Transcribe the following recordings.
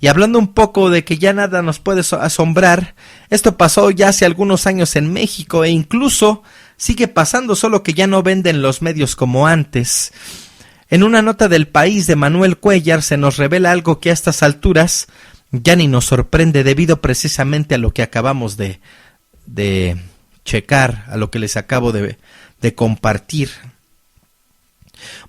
Y hablando un poco de que ya nada nos puede asombrar, esto pasó ya hace algunos años en México e incluso sigue pasando, solo que ya no venden los medios como antes. En una nota del País de Manuel Cuellar se nos revela algo que a estas alturas ya ni nos sorprende debido precisamente a lo que acabamos de checar, a lo que les acabo de compartir.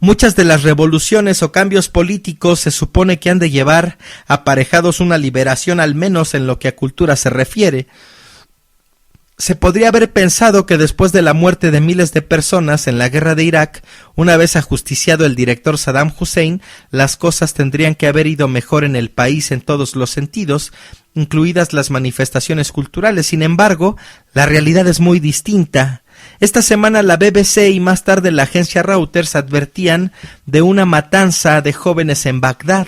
Muchas de las revoluciones o cambios políticos se supone que han de llevar aparejados una liberación, al menos en lo que a cultura se refiere. Se podría haber pensado que después de la muerte de miles de personas en la guerra de Irak, una vez ajusticiado el director Saddam Hussein, las cosas tendrían que haber ido mejor en el país en todos los sentidos, incluidas las manifestaciones culturales. Sin embargo, la realidad es muy distinta. Esta semana la BBC y más tarde la agencia Reuters advertían de una matanza de jóvenes en Bagdad.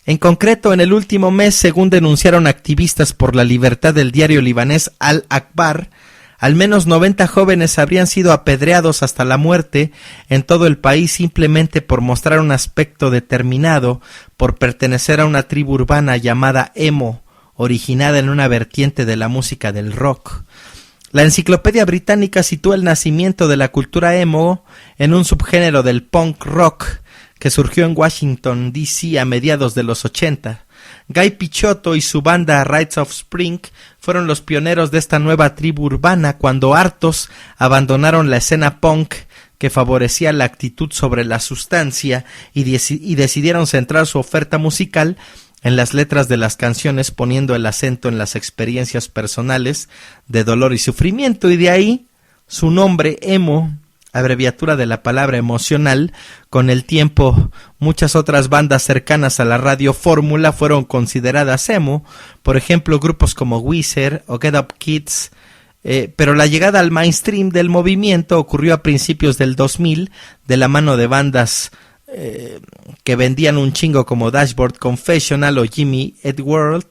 En concreto, en el último mes, según denunciaron activistas por la libertad del diario libanés Al-Akhbar, al menos 90 jóvenes habrían sido apedreados hasta la muerte en todo el país simplemente por mostrar un aspecto determinado, por pertenecer a una tribu urbana llamada emo, originada en una vertiente de la música del rock. La Enciclopedia Británica sitúa el nacimiento de la cultura emo en un subgénero del punk rock que surgió en Washington, D.C. a mediados de los 80. Guy Picciotto y su banda Rites of Spring fueron los pioneros de esta nueva tribu urbana cuando hartos abandonaron la escena punk que favorecía la actitud sobre la sustancia y decidieron centrar su oferta musical en las letras de las canciones, poniendo el acento en las experiencias personales de dolor y sufrimiento, y de ahí su nombre emo, abreviatura de la palabra emocional. Con el tiempo, muchas otras bandas cercanas a la radio fórmula fueron consideradas emo, por ejemplo grupos como Weezer o Get Up Kids, pero la llegada al mainstream del movimiento ocurrió a principios del 2000 de la mano de bandas que vendían un chingo como Dashboard Confessional o Jimmy Eat World,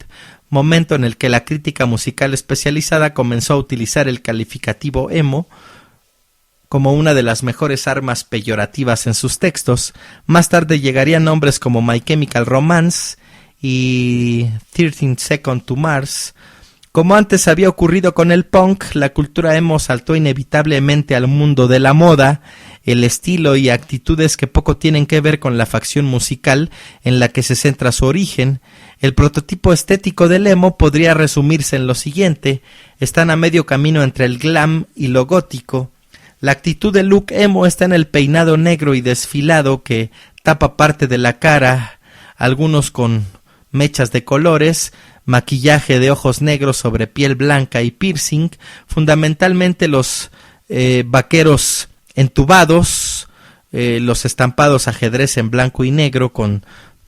momento en el que la crítica musical especializada comenzó a utilizar el calificativo emo como una de las mejores armas peyorativas en sus textos. Más tarde llegarían nombres como My Chemical Romance y 13 Seconds to Mars. Como antes había ocurrido con el punk, la cultura emo saltó inevitablemente al mundo de la moda, el estilo y actitudes que poco tienen que ver con la facción musical en la que se centra su origen. El prototipo estético del emo podría resumirse en lo siguiente: están a medio camino entre el glam y lo gótico. La actitud del look emo está en el peinado negro y desfilado que tapa parte de la cara, algunos con mechas de colores, maquillaje de ojos negros sobre piel blanca y piercing, fundamentalmente los vaqueros entubados, los estampados ajedrez en blanco y negro con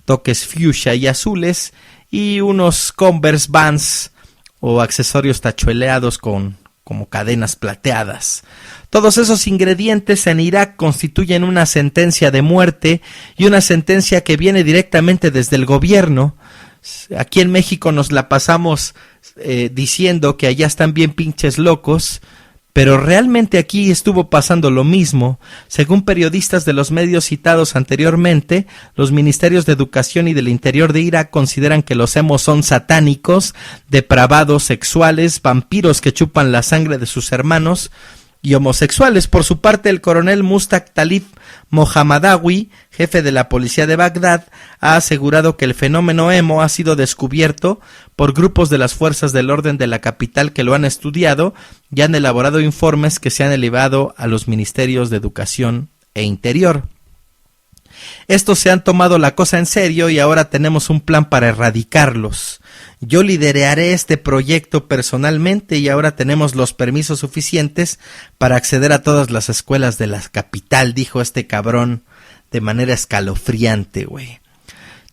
toques fuchsia y azules, y unos Converse Vans o accesorios tachueleados como cadenas plateadas. Todos esos ingredientes en Irak constituyen una sentencia de muerte, y una sentencia que viene directamente desde el gobierno. Aquí en México nos la pasamos diciendo que allá están bien pinches locos, pero realmente aquí estuvo pasando lo mismo. Según periodistas de los medios citados anteriormente, los ministerios de Educación y del Interior de Irak consideran que los emos son satánicos, depravados sexuales, vampiros que chupan la sangre de sus hermanos y homosexuales. Por su parte, el coronel Mustaq Talib Mohammadawi, jefe de la policía de Bagdad, ha asegurado que el fenómeno emo ha sido descubierto por grupos de las fuerzas del orden de la capital que lo han estudiado y han elaborado informes que se han elevado a los ministerios de Educación e Interior. Estos se han tomado la cosa en serio y ahora tenemos un plan para erradicarlos. Yo lideraré este proyecto personalmente y ahora tenemos los permisos suficientes para acceder a todas las escuelas de la capital, dijo este cabrón de manera escalofriante, güey.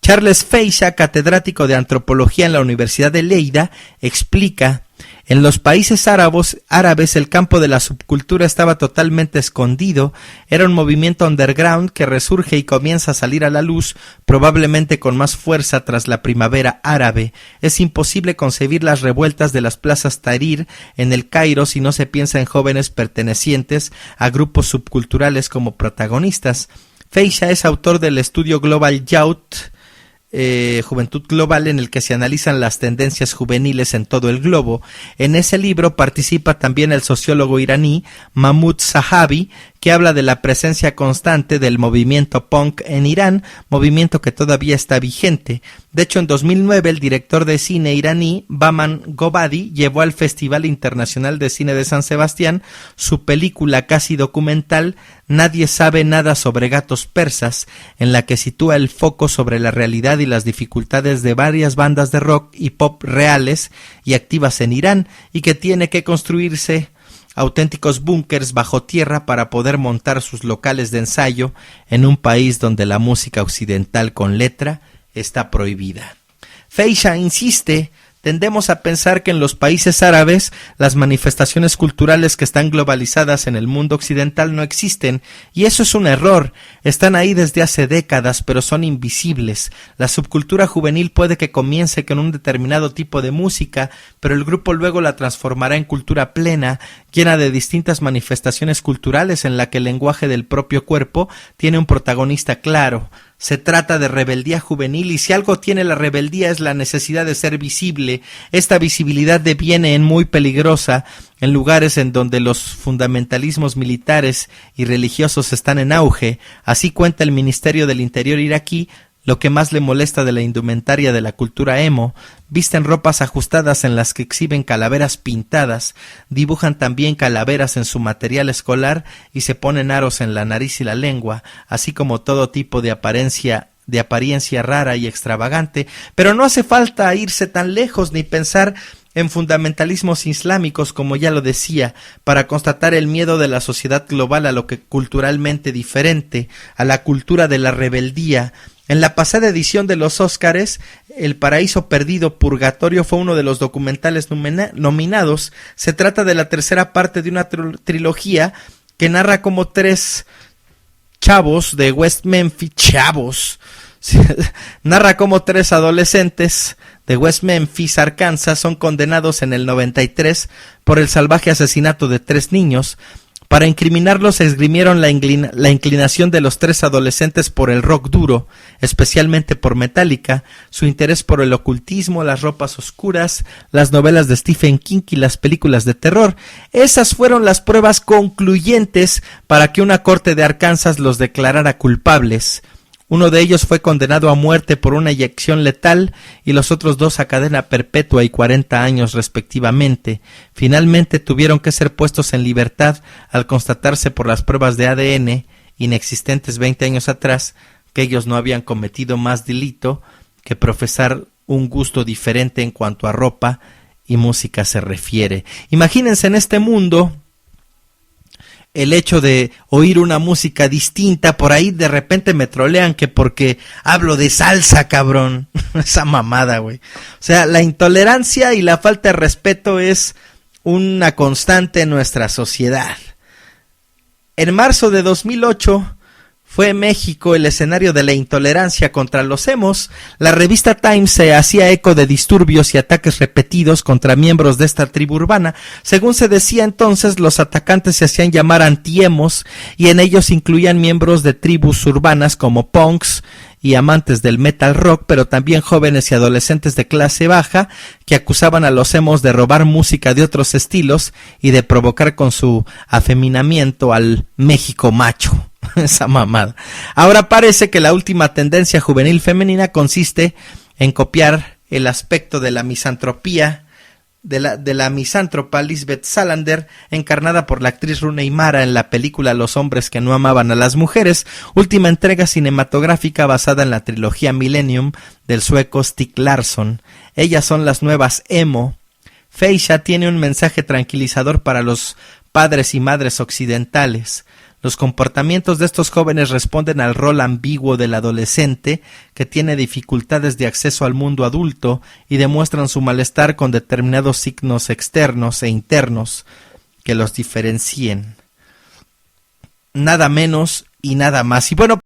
Charles Feixa, catedrático de antropología en la Universidad de Lleida, explica: en los países árabes el campo de la subcultura estaba totalmente escondido, era un movimiento underground que resurge y comienza a salir a la luz, probablemente con más fuerza tras la primavera árabe. Es imposible concebir las revueltas de las plazas Tahrir en el Cairo si no se piensa en jóvenes pertenecientes a grupos subculturales como protagonistas. Feixa es autor del estudio Global Youth Juventud Global, en el que se analizan las tendencias juveniles en todo el globo. En ese libro participa también el sociólogo iraní Mahmoud Zahavi, que habla de la presencia constante del movimiento punk en Irán, movimiento que todavía está vigente. De hecho, en 2009 el director de cine iraní Bahman Gobadi llevó al Festival Internacional de Cine de San Sebastián su película casi documental Nadie sabe nada sobre gatos persas, en la que sitúa el foco sobre la realidad y las dificultades de varias bandas de rock y pop reales y activas en Irán, y que tiene que construirse auténticos búnkers bajo tierra para poder montar sus locales de ensayo en un país donde la música occidental con letra está prohibida. Feisha insiste: tendemos a pensar que en los países árabes las manifestaciones culturales que están globalizadas en el mundo occidental no existen, y eso es un error. Están ahí desde hace décadas, pero son invisibles. La subcultura juvenil puede que comience con un determinado tipo de música, pero el grupo luego la transformará en cultura plena, llena de distintas manifestaciones culturales en la que el lenguaje del propio cuerpo tiene un protagonista claro. Se trata de rebeldía juvenil, y si algo tiene la rebeldía es la necesidad de ser visible. Esta visibilidad deviene en muy peligrosa en lugares en donde los fundamentalismos militares y religiosos están en auge. Así cuenta el Ministerio del Interior iraquí lo que más le molesta de la indumentaria de la cultura emo. Visten ropas ajustadas en las que exhiben calaveras pintadas, dibujan también calaveras en su material escolar y se ponen aros en la nariz y la lengua, así como todo tipo de apariencia rara y extravagante. Pero no hace falta irse tan lejos ni pensar en fundamentalismos islámicos, como ya lo decía, para constatar el miedo de la sociedad global a lo que culturalmente diferente, a la cultura de la rebeldía. En la pasada edición de los Óscares, El Paraíso Perdido, Purgatorio fue uno de los documentales nominados. Se trata de la tercera parte de una trilogía que narra cómo tres chavos de West Memphis, narra cómo tres adolescentes de West Memphis, Arkansas, son condenados en el 93 por el salvaje asesinato de tres niños. Para incriminarlos esgrimieron la inclinación de los tres adolescentes por el rock duro, especialmente por Metallica, su interés por el ocultismo, las ropas oscuras, las novelas de Stephen King y las películas de terror. Esas fueron las pruebas concluyentes para que una corte de Arkansas los declarara culpables. Uno de ellos fue condenado a muerte por una inyección letal y los otros dos a cadena perpetua y 40 años respectivamente. Finalmente tuvieron que ser puestos en libertad al constatarse por las pruebas de ADN, inexistentes 20 años atrás, que ellos no habían cometido más delito que profesar un gusto diferente en cuanto a ropa y música se refiere. Imagínense en este mundo el hecho de oír una música distinta. Por ahí de repente me trolean que porque hablo de salsa, cabrón. Esa mamada, güey. O sea, la intolerancia y la falta de respeto es una constante en nuestra sociedad. En marzo de 2008 fue México el escenario de la intolerancia contra los emos. La revista Time se hacía eco de disturbios y ataques repetidos contra miembros de esta tribu urbana. Según se decía entonces, los atacantes se hacían llamar antiemos y en ellos incluían miembros de tribus urbanas como punks y amantes del metal rock, pero también jóvenes y adolescentes de clase baja que acusaban a los emos de robar música de otros estilos y de provocar con su afeminamiento al México macho. Esa mamada. Ahora parece que la última tendencia juvenil femenina consiste en copiar el aspecto de la misantropía de la misántropa Lisbeth Salander, encarnada por la actriz Rooney Mara en la película Los hombres que no amaban a las mujeres, última entrega cinematográfica basada en la trilogía Millennium del sueco Stieg Larsson. Ellas son las nuevas emo. Feisha tiene un mensaje tranquilizador para los padres y madres occidentales. Los comportamientos de estos jóvenes responden al rol ambiguo del adolescente que tiene dificultades de acceso al mundo adulto y demuestran su malestar con determinados signos externos e internos que los diferencien. Nada menos y nada más. Y bueno,